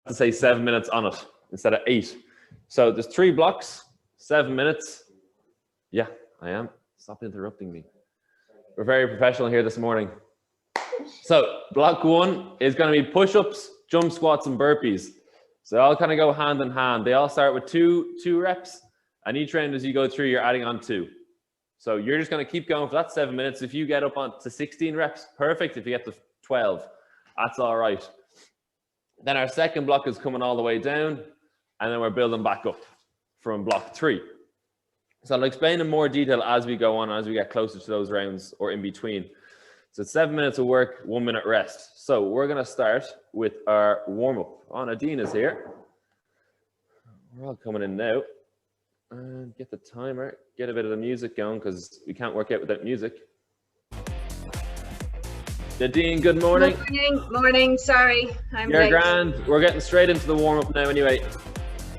to say 7 minutes on it instead of 8. So there's 3 blocks, 7 minutes. Yeah, I am. Stop interrupting me. We're very professional here this morning. So block 1 is going to be push-ups, jump squats, and burpees. So they all kind of go hand in hand. They all start with two reps, and each round as you go through, you're adding on 2. So you're just going to keep going for that 7 minutes. If you get up on to 16 reps, perfect. If you get to 12, that's all right. Then our second block is coming all the way down, and then we're building back up from block 3. So I'll explain in more detail as we go on, as we get closer to those rounds or in between. So 7 minutes of work, 1 minute rest. So we're going to start with our warm-up. Oh, Nadine is here. We're all coming in now. And get the timer, get a bit of the music going because we can't work out without music. Nadine, good morning. Morning. Sorry, I'm late. You're grand. We're getting straight into the warm-up now anyway.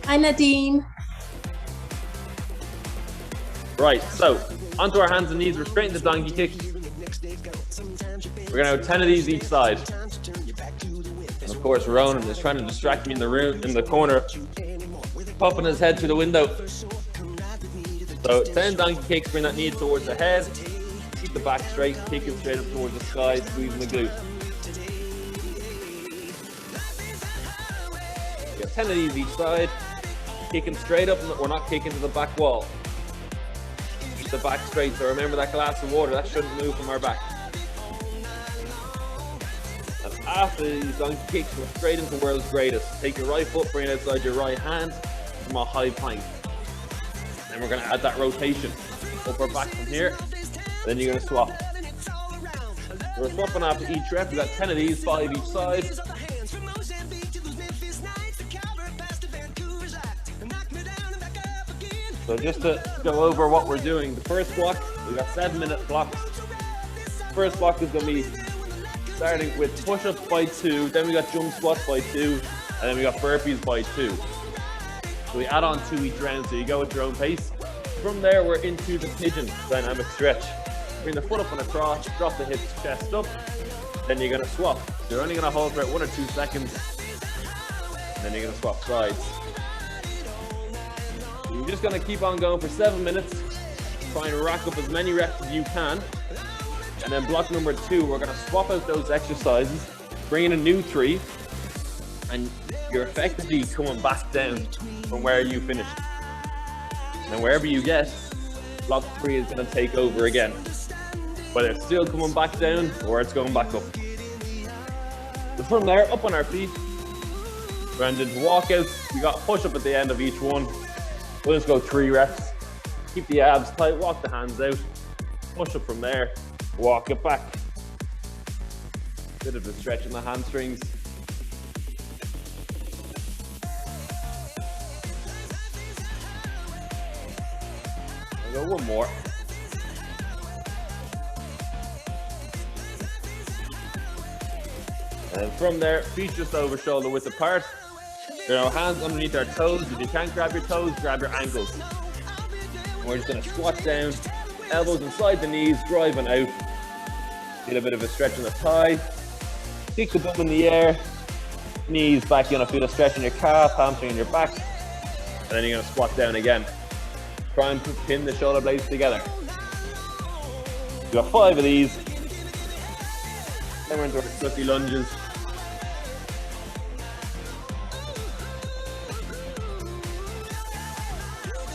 Hi, Nadine. Right, so onto our hands and knees. We're straight into donkey kicks. We're going to have 10 of these each side. And of course, Ronan is trying to distract me in the room, in the corner, popping his head through the window. So 10 donkey kicks, bring that knee towards the head. Keep the back straight, kicking straight up towards the sky, squeezing the glute. You got 10 of these each side. Kicking straight up, and we're not kicking to the back wall. Keep the back straight. So remember that glass of water, that shouldn't move from our back. And after these donkey kicks, we're straight into world's greatest. Take your right foot, bring it outside your right hand from a high plank. Then we're going to add that rotation. Upper back from here. Then you're going to swap. We're swapping after each rep. We've got 10 of these, 5 each side. So just to go over what we're doing, the first block, we've got 7-minute blocks. First block is going to be starting with push-ups by 2, then we got jump squats by 2, and then we got burpees by 2. So we add on 2 each round, so you go at your own pace. From there, we're into the pigeon dynamic stretch. Bring the foot up on a cross, drop the hips, chest up, then you're going to swap. So you're only going to hold for about 1 or 2 seconds, and then you're going to swap sides. So you're just going to keep on going for 7 minutes, try and rack up as many reps as you can. And then block number 2, we're going to swap out those exercises, bring in a new 3, and you're effectively coming back down from where you finished. And wherever you get, block 3 is going to take over again. Whether it's still coming back down or it's going back up. So from there, up on our feet, we're going into walkouts. We got push up at the end of each one. We'll just go 3 reps. Keep the abs tight, walk the hands out. Push up from there, walk it back. Bit of a stretch in the hamstrings. I'll go one more. And from there, feet just over shoulder width apart. There are hands underneath our toes. If you can't grab your toes, grab your ankles. And we're just going to squat down, elbows inside the knees, driving out. Get a bit of a stretch in the thigh. Kick the bum in the air. Knees back. You're going to feel a stretch in your calf, hamstring in your back. And then you're going to squat down again. Try and pin the shoulder blades together. We've got 5 of these. Then we're into our fluffy lunges.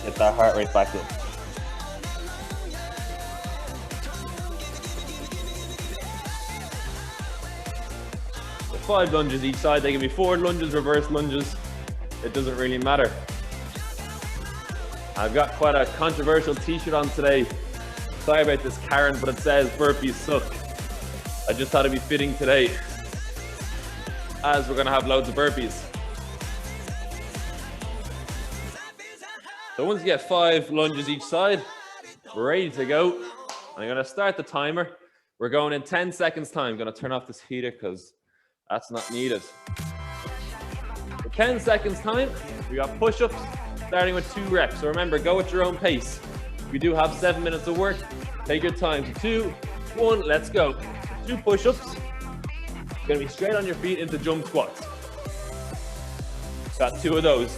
Get that heart rate back in. So 5 lunges each side. They can be forward lunges, reverse lunges. It doesn't really matter. I've got quite a controversial t-shirt on today. Sorry about this, Karen, but it says burpees suck. I just thought it'd be fitting today, as we're gonna have loads of burpees. So once you get 5 lunges each side, we're ready to go. I'm gonna start the timer. We're going in 10 seconds time. I'm gonna turn off this heater because that's not needed. For 10 seconds time, we got push-ups, starting with 2 reps. So remember, go at your own pace. We do have 7 minutes of work. Take your time. 2, 1, let's go. 2 push-ups. You're gonna be straight on your feet into jump squats. Got 2 of those.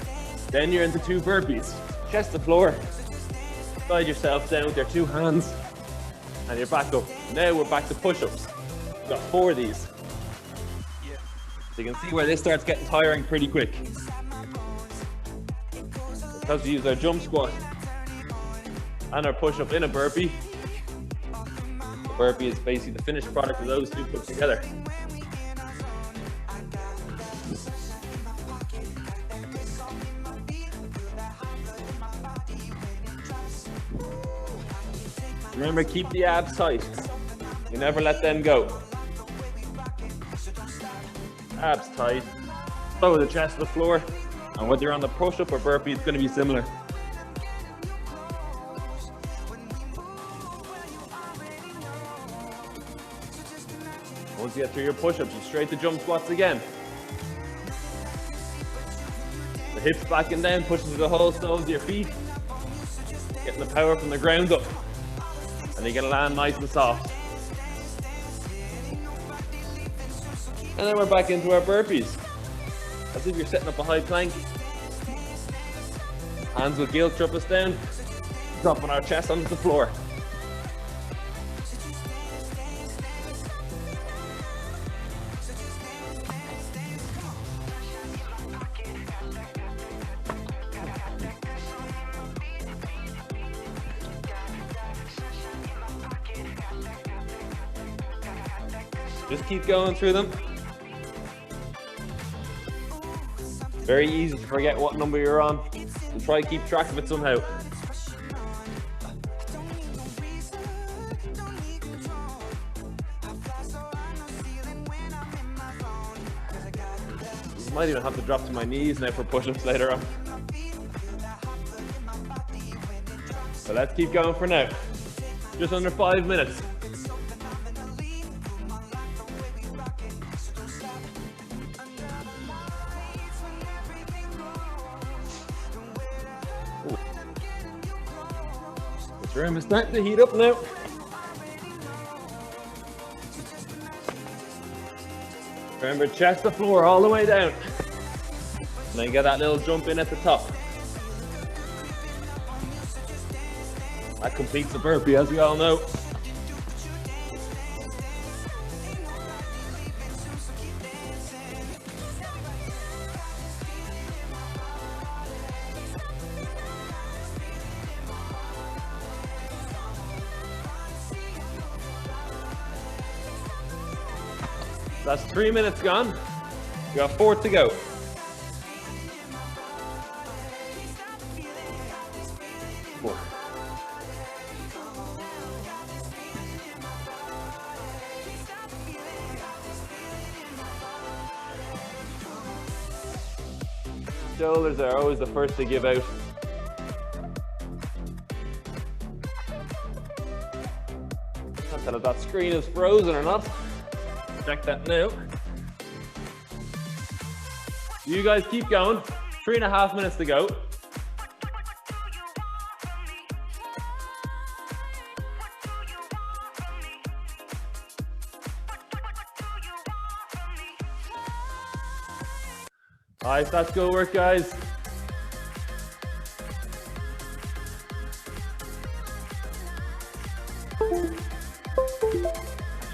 Then you're into 2 burpees. Chest to floor. Slide yourself down with your 2 hands. And you're back up. Now we're back to push-ups. Got 4 of these. So you can see where this starts getting tiring pretty quick. Because we use our jump squat and our push-up in a burpee. The burpee is basically the finished product of those 2 put together. Remember, keep the abs tight. You never let them go. Abs tight. Lower the chest to the floor. And whether you're on the push-up or burpee, it's going to be similar. Once you get through your push-ups, you straight to jump squats again. The hips back and down, pushing through the whole soles of your feet. Getting the power from the ground up. And you're gonna land nice and soft. And then we're back into our burpees. As if you're setting up a high plank. Hands will guilt trip us down. Dropping our chest onto the floor. Just keep going through them. Very easy to forget what number you're on. So try to keep track of it somehow. I might even have to drop to my knees now for push-ups later on. So let's keep going for now. Just under 5 minutes. Room is starting to heat up now. Remember, chest to floor all the way down. And then you get that little jump in at the top. That completes the burpee, as we all know. That's 3 minutes gone. We got 4 to go. Four. Shoulders are always the first to give out. Not that if that screen is frozen or not. Check that now. You guys keep going. 3.5 minutes to go. Nice, that's good work, guys.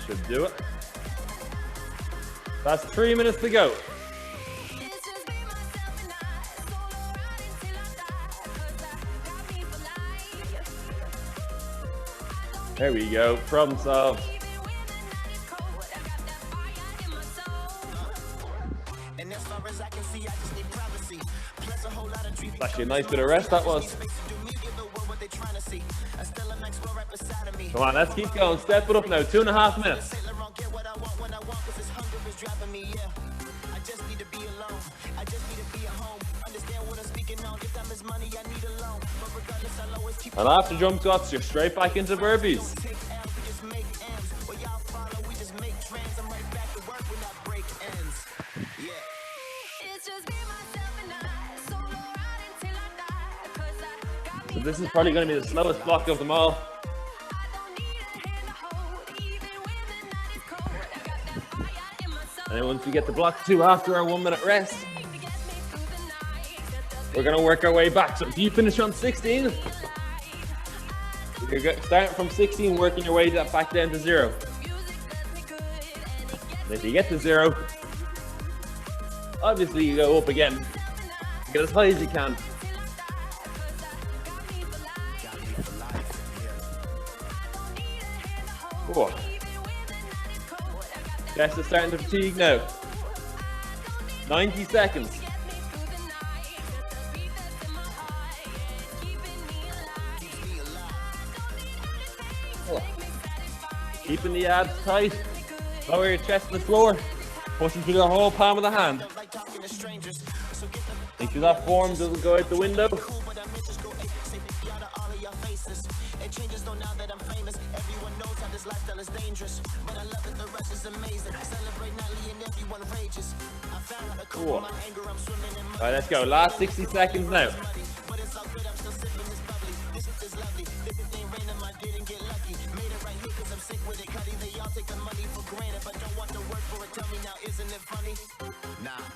Should do it. That's 3 minutes to go. There we go, problem solved. It's actually a nice bit of rest that was. Come on, let's keep going. Step it up now, 2.5 minutes. And after jump squats, you're straight back into burpees. So this is probably going to be the slowest block of them all. And then once we get to block 2 after our 1 minute rest, we're gonna work our way back. So if you finish on 16, you're starting from 16, working your way back down to 0. And if you get to 0, obviously you go up again. Get as high as you can. Oh. Chest is starting to fatigue now. 90 seconds. Oh. Keeping the abs tight. Lower your chest to the floor. Pushing through the whole palm of the hand. Make sure that form doesn't go out the window. Cool. Alright, let's go. Last 60 seconds now.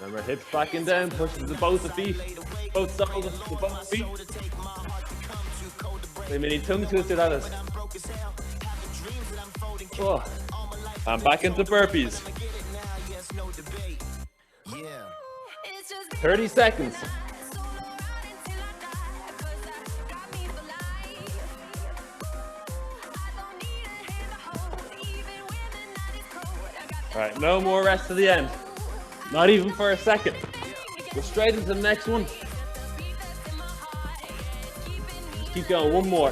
Remember, hips back and down, pushes to both the feet, both soles to both feet. Wait, mini tongue twister that is. Oh. And back into burpees. 30 seconds. All right, no more rest to the end. Not even for a second. Go straight into the next one. Just keep going, one more.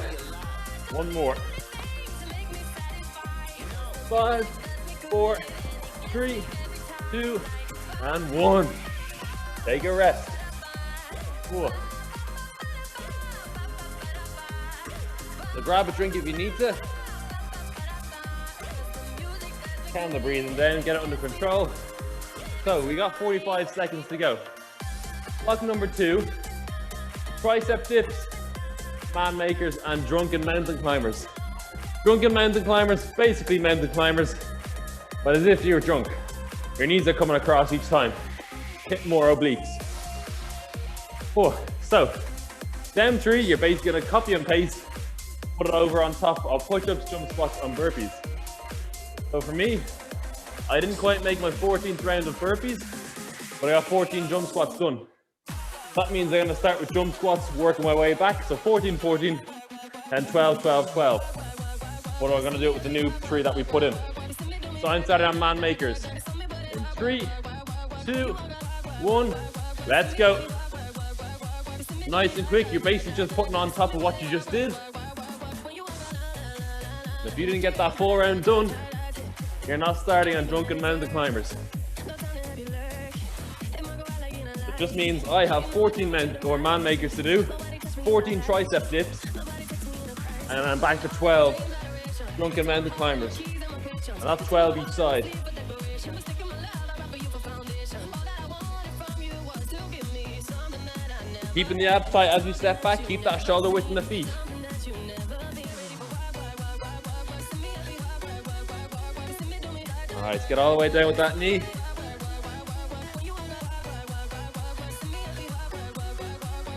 One more. 5, 4, 3, 2, and 1. Take a rest. Whoa. So grab a drink if you need to. Calm the breathing down, get it under control. So we got 45 seconds to go. Block number 2, tricep dips, man makers, and drunken mountain climbers. Drunken mountain climbers, basically mountain climbers, but as if you're drunk. Your knees are coming across each time. Hit more obliques. Oh, so down 3, you're basically gonna copy and paste, put it over on top of push-ups, jump squats, and burpees. So for me, I didn't quite make my 14th round of burpees, but I got 14 jump squats done. That means I'm gonna start with jump squats, working my way back. So 14, 14, and 12, 12, 12. But I'm gonna do it with the new 3 that we put in. So I'm starting on man makers. In 3, 2, 1, let's go. Nice and quick, you're basically just putting on top of what you just did. If you didn't get that full round done, you're not starting on drunken mountain climbers. It just means I have 14 man makers to do, 14 tricep dips, and I'm back to 12 drunken mountain climbers. And that's 12 each side. Keeping the abs tight as you step back, keep that shoulder width in the feet. Alright, let's get all the way down with that knee.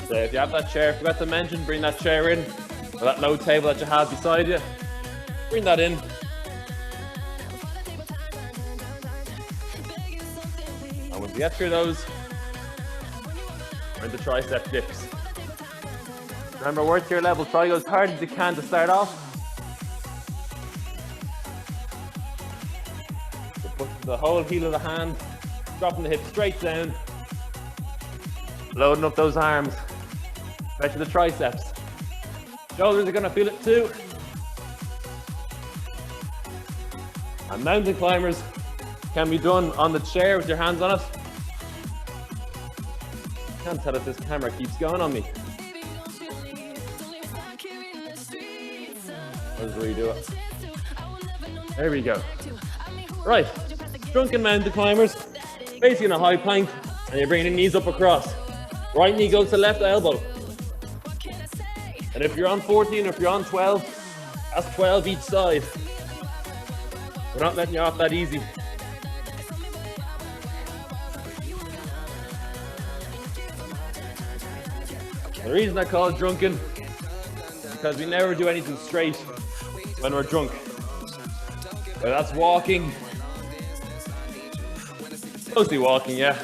So if you have that chair, forgot to mention, bring that chair in, or that low table that you have beside you. Bring that in. And once you get through those, we're into tricep dips. Remember, work to your level, try to go as hard as you can to start off. So push the whole heel of the hand, dropping the hips straight down, loading up those arms, especially the triceps. Shoulders are going to feel it too. And mountain climbers can be done on the chair with your hands on it. Can't tell if this camera keeps going on me. Let's redo it. There we go. Right, drunken mountain climbers, basically in a high plank, and you're bringing your knees up across. Right knee goes to left elbow. And if you're on 14 or if you're on 12, that's 12 each side. We're not letting you off that easy. The reason I call it drunken is because we never do anything straight when we're drunk. So that's walking. Mostly walking, yeah.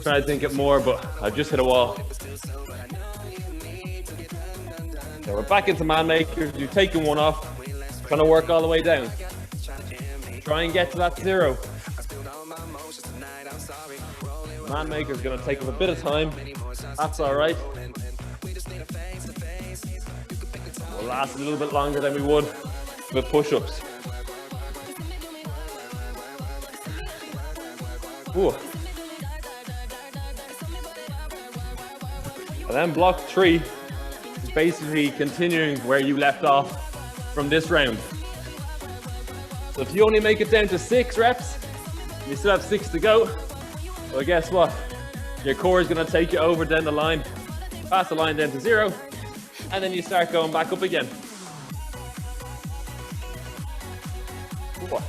Trying to think it more, but I've just hit a wall. So we're back into man makers. You're taking one off, trying to work all the way down. Try and get to that 0. Man maker is going to take up a bit of time. That's all right. We'll last a little bit longer than we would with push-ups. Ooh. And then block 3 is basically continuing where you left off from this round. So if you only make it down to 6 reps, you still have 6 to go. Well, guess what? Your core is going to take you over down the line, pass the line down to 0, and then you start going back up again. Ooh.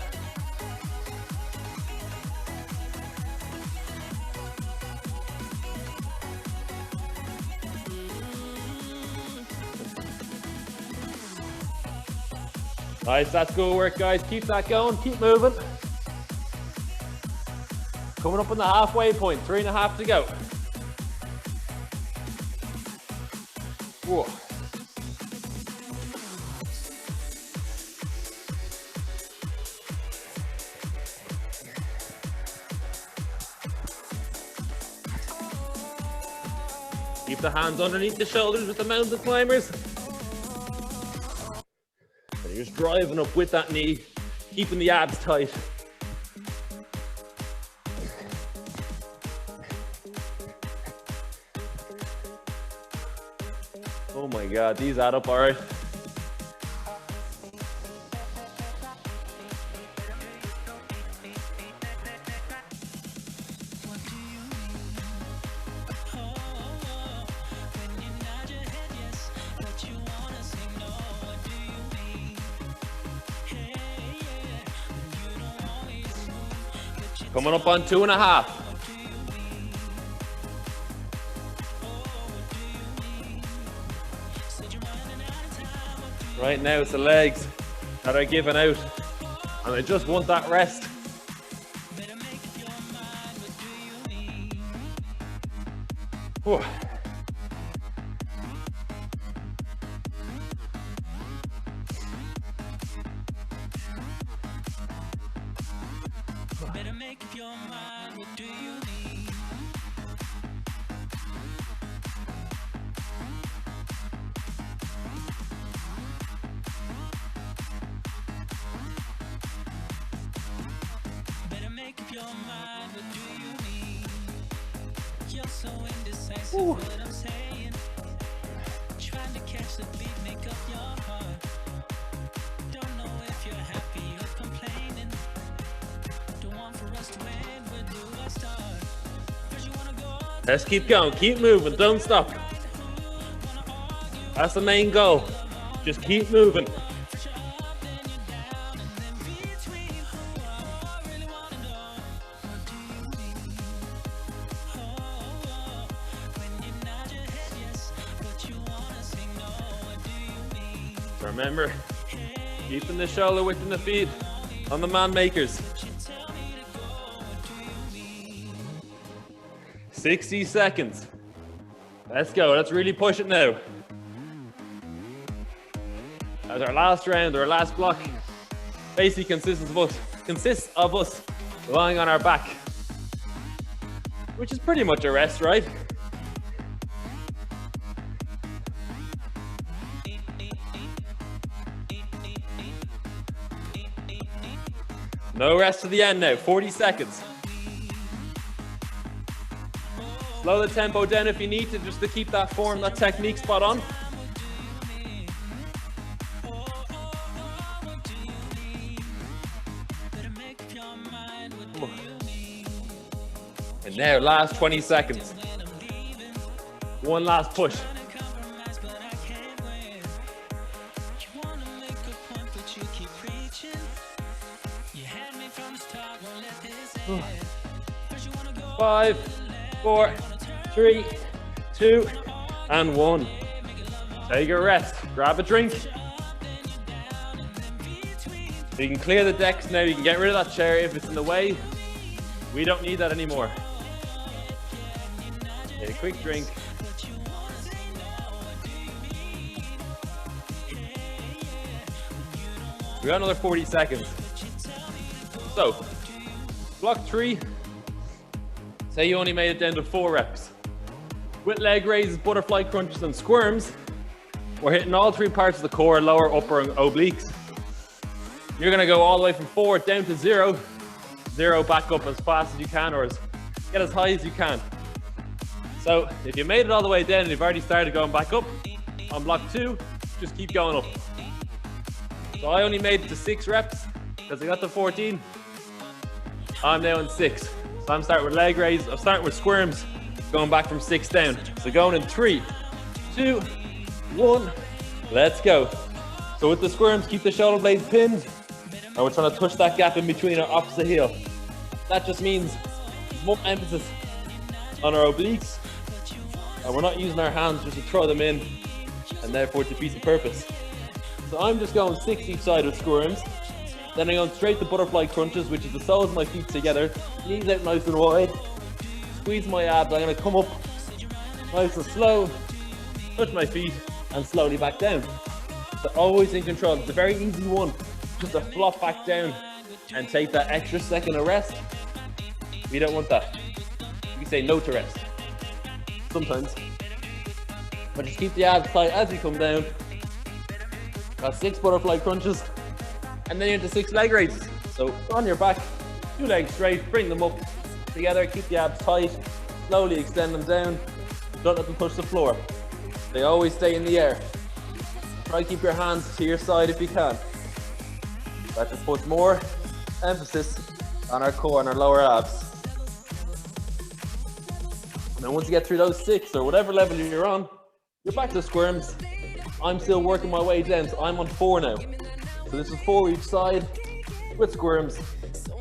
Nice, that's good work, guys. Keep that going, keep moving. Coming up on the halfway point, 3.5 to go. Whoa. Keep the hands underneath the shoulders with the mountain climbers. And you're just driving up with that knee, keeping the abs tight. Oh my God, these add up all right. Coming up on 2.5. Right now it's the legs that are giving out, and I just want that rest. Whew. Better make up your mind, what do you need? Better make up your mind, what do you need? You're so indecisive, what I'm saying. Trying to catch the beat, make up your heart. Don't know if you're happy or complaining. Let's keep going, keep moving, don't stop. That's the main goal. Just keep moving. Remember, keeping the shoulder width in the feet on the man makers. 60 seconds. Let's go. Let's really push it now. As our last round, our last block, basically consists of us lying on our back, which is pretty much a rest, right? No rest to the end now. 40 seconds. Slow the tempo down if you need to, just to keep that form, that technique spot on. And now, last 20 seconds. One last push. Five, 4, 3, 2, and 1. Take a rest. Grab a drink. You can clear the decks now. You can get rid of that chair if it's in the way. We don't need that anymore. Take a quick drink. We got another 40 seconds. So, block 3. Say you only made it down to 4 reps. With leg raises, butterfly crunches, and squirms, we're hitting all 3 parts of the core, lower, upper, and obliques. You're gonna go all the way from 4 down to 0. 0 back up as fast as you can, or get as high as you can. So if you made it all the way down and you've already started going back up, on block 2, just keep going up. So I only made it to 6 reps because I got to 14. I'm now in 6. So I'm starting with leg raise. I'm starting with squirms, going back from 6 down. So going in 3, 2, 1, let's go. So with the squirms, keep the shoulder blades pinned, and we're trying to push that gap in between our opposite heel. That just means more emphasis on our obliques, and we're not using our hands just to throw them in, and therefore defeats the purpose. So I'm just going 6 each side with squirms. Then I'm going straight to butterfly crunches, which is the soles of my feet together, knees out nice and wide, squeeze my abs. I'm going to come up nice and slow, touch my feet, and slowly back down. So always in control. It's a very easy one, just to flop back down and take that extra second of rest. We don't want that. You can say no to rest sometimes, but just keep the abs tight as you come down. Got 6 butterfly crunches, and then you're into 6 leg raises. So on your back, 2 legs straight, bring them up together, keep the abs tight, slowly extend them down, don't let them touch the floor. They always stay in the air. Try to keep your hands to your side if you can. That just puts more emphasis on our core and our lower abs. And then once you get through those 6 or whatever level you're on, you're back to squirms. I'm still working my way down, so I'm on 4 now. So this is 4 each side with squirms.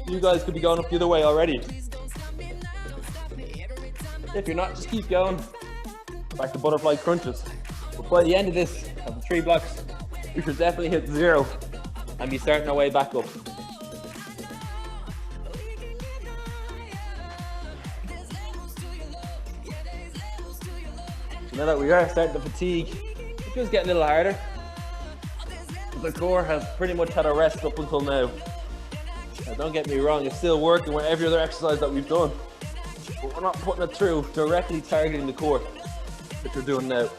You guys could be going up the other way already. If you're not, just keep going. Back to butterfly crunches. But by the end of this, of the 3 blocks, we should definitely hit 0 and be starting our way back up. Now that we are starting to fatigue, it does get a little harder. But the core has pretty much had a rest up until now. Now don't get me wrong, it's still working with every other exercise that we've done. But we're not putting it through directly targeting the core, which we're doing now.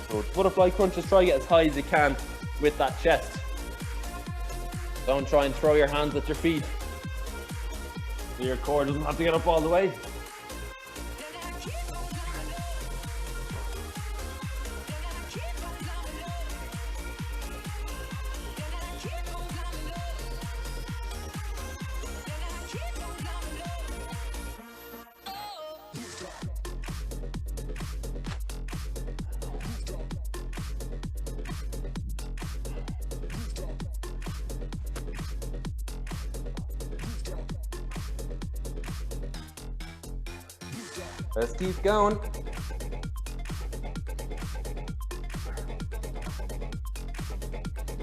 So butterfly crunches, try to get as high as you can with that chest. Don't try and throw your hands at your feet. So your core doesn't have to get up all the way. Let's keep going.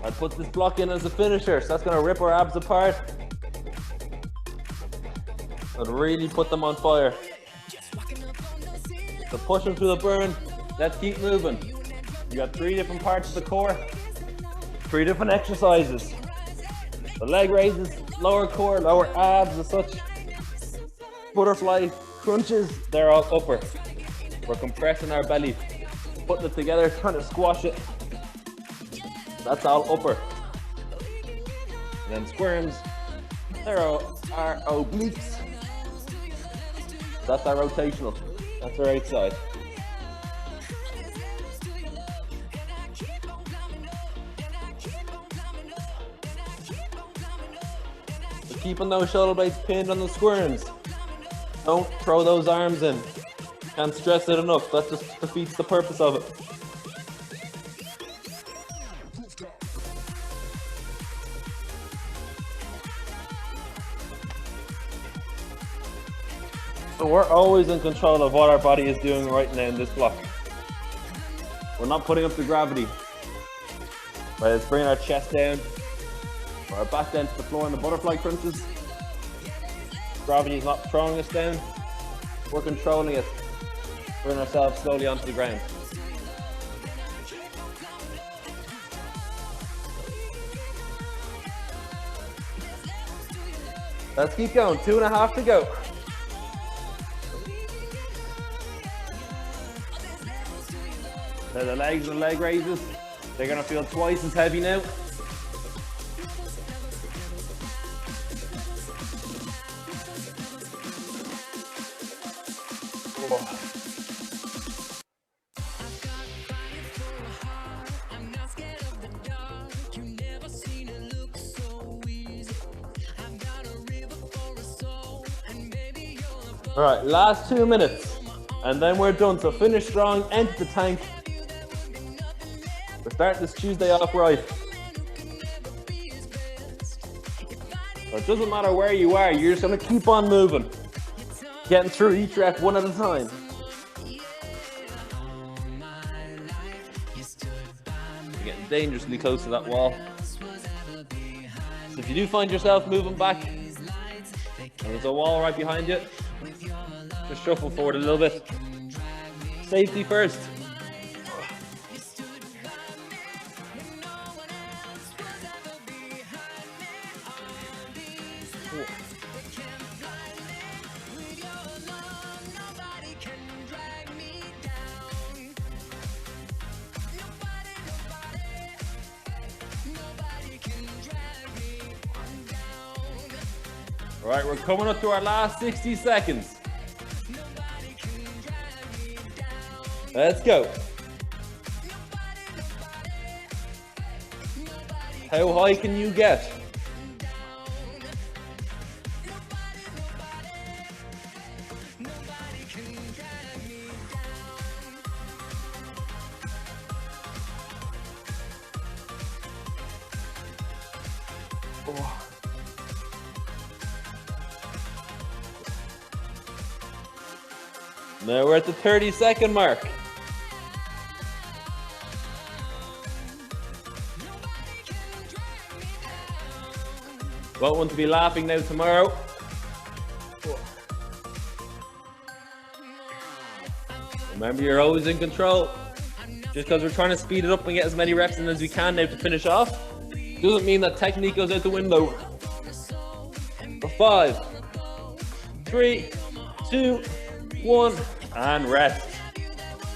I'd put this block in as a finisher, so that's going to rip our abs apart. I'd really put them on fire. So push them through the burn. Let's keep moving. You got 3 different parts of the core, 3 different exercises. The leg raises, lower core, lower abs and such. Butterfly crunches, they're all upper. We're compressing our belly, putting it together, trying to squash it. That's all upper. And then squirms, they're all our obliques. That's our rotational. That's our outside. So keeping those shoulder blades pinned on the squirms. Don't throw those arms in. Can't stress it enough. That just defeats the purpose of it. So we're always in control of what our body is doing right now in this block. We're not putting up the gravity. Right, let's bring our chest down, our back down to the floor in the butterfly crunches. Gravity is not throwing us down. We're controlling it. Bring ourselves slowly onto the ground. Let's keep going. 2.5 to go. So the legs and leg raises, they're going to feel twice as heavy now. All right, last 2 minutes, and then we're done. So finish strong, empty the tank. We're starting this Tuesday off right. So it doesn't matter where you are, you're just gonna keep on moving. Getting through each rep one at a time. You're getting dangerously close to that wall. So if you do find yourself moving back, and there's a wall right behind you, just shuffle forward a little bit. Safety first. All right, we're coming up to our last 60 seconds. Let's go. How high can you get? Oh. Now we're at the 30-second mark. Won't want to be laughing now tomorrow. Remember, you're always in control. Just because we're trying to speed it up and get as many reps in as we can now to finish off, doesn't mean that technique goes out the window. For 5, 3, 2, 1, and rest.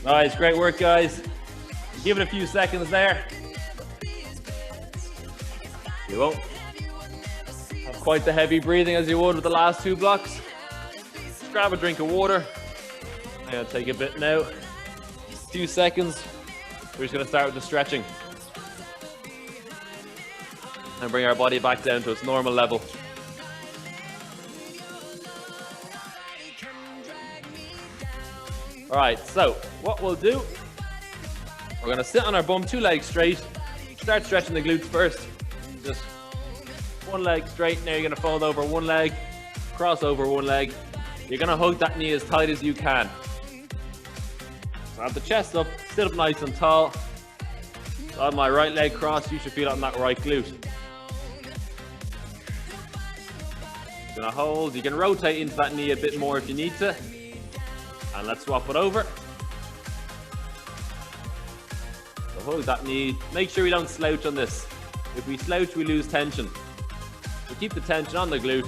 Nice, great work, guys. Give it a few seconds there. You won't have quite the heavy breathing as you would with the last 2 blocks. Just grab a drink of water. I'm gonna take a bit now. A few seconds. We're just gonna start with the stretching and bring our body back down to its normal level. All right, so what we'll do, we're gonna sit on our bum, 2 legs straight, start stretching the glutes first. Just 1 leg straight, now you're gonna fold over 1 leg, cross over 1 leg. You're gonna hug that knee as tight as you can. So I have the chest up, sit up nice and tall. So I have my right leg crossed, you should feel it on that right glute. You're gonna hold, you can rotate into that knee a bit more if you need to. And let's swap it over. So hold that knee. Make sure we don't slouch on this. If we slouch, we lose tension. So keep the tension on the glute.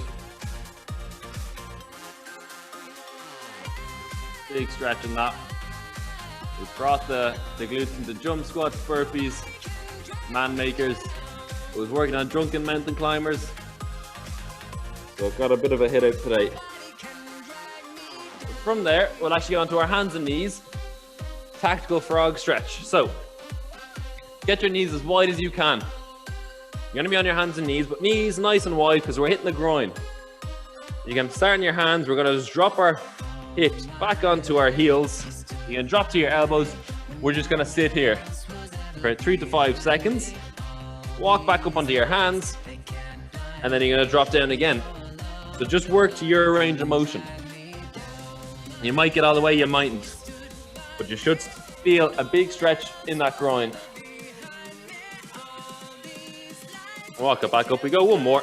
Big stretch in that. We've brought the glutes into jump squats, burpees, man makers. I was working on drunken mountain climbers. So I've got a bit of a hit out today. From there, we'll actually go onto our hands and knees. Tactical frog stretch. So, get your knees as wide as you can. You're gonna be on your hands and knees, but knees nice and wide because we're hitting the groin. You can start in your hands. We're gonna just drop our hips back onto our heels. You can drop to your elbows. We're just gonna sit here for 3 to 5 seconds. Walk back up onto your hands, and then you're gonna drop down again. So just work to your range of motion. You might get all the way, you mightn't. But you should feel a big stretch in that groin. Walk it back up. We go. One more.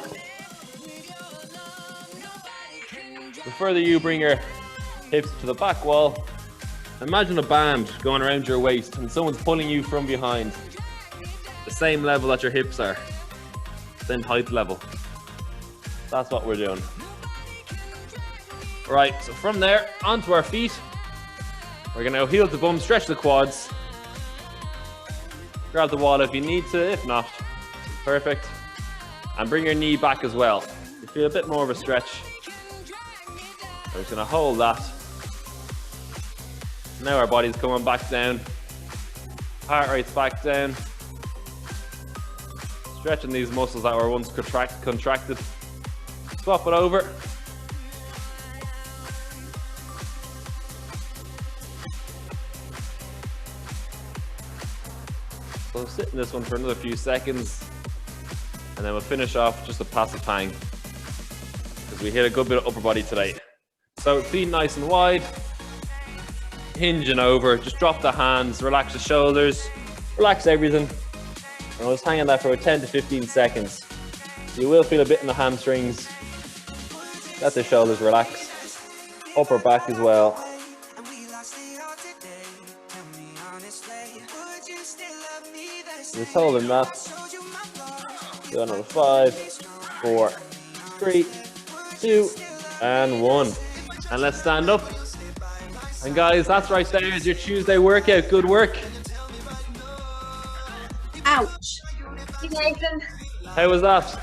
The further you bring your hips to the back wall, imagine a band going around your waist and someone's pulling you from behind. The same level that your hips are. Same height level. That's what we're doing. Right, so from there, onto our feet. We're gonna heel the bum, stretch the quads. Grab the wall if you need to, if not, perfect. And bring your knee back as well. You feel a bit more of a stretch. We're just gonna hold that. Now our body's coming back down. Heart rate's back down. Stretching these muscles that were once contracted. Swap it over. So sit in this one for another few seconds. And then we'll finish off just a passive hang. Because we hit a good bit of upper body today. So feet nice and wide. Hinging over. Just drop the hands. Relax the shoulders. Relax everything. And we'll just hang on that for 10 to 15 seconds. You will feel a bit in the hamstrings. Let the shoulders relax. Upper back as well. Just holding that. Do another 5, 4, 3, 2, and 1. And let's stand up. And guys, that's right there is your Tuesday workout. Good work. Ouch. Nathan. How was that?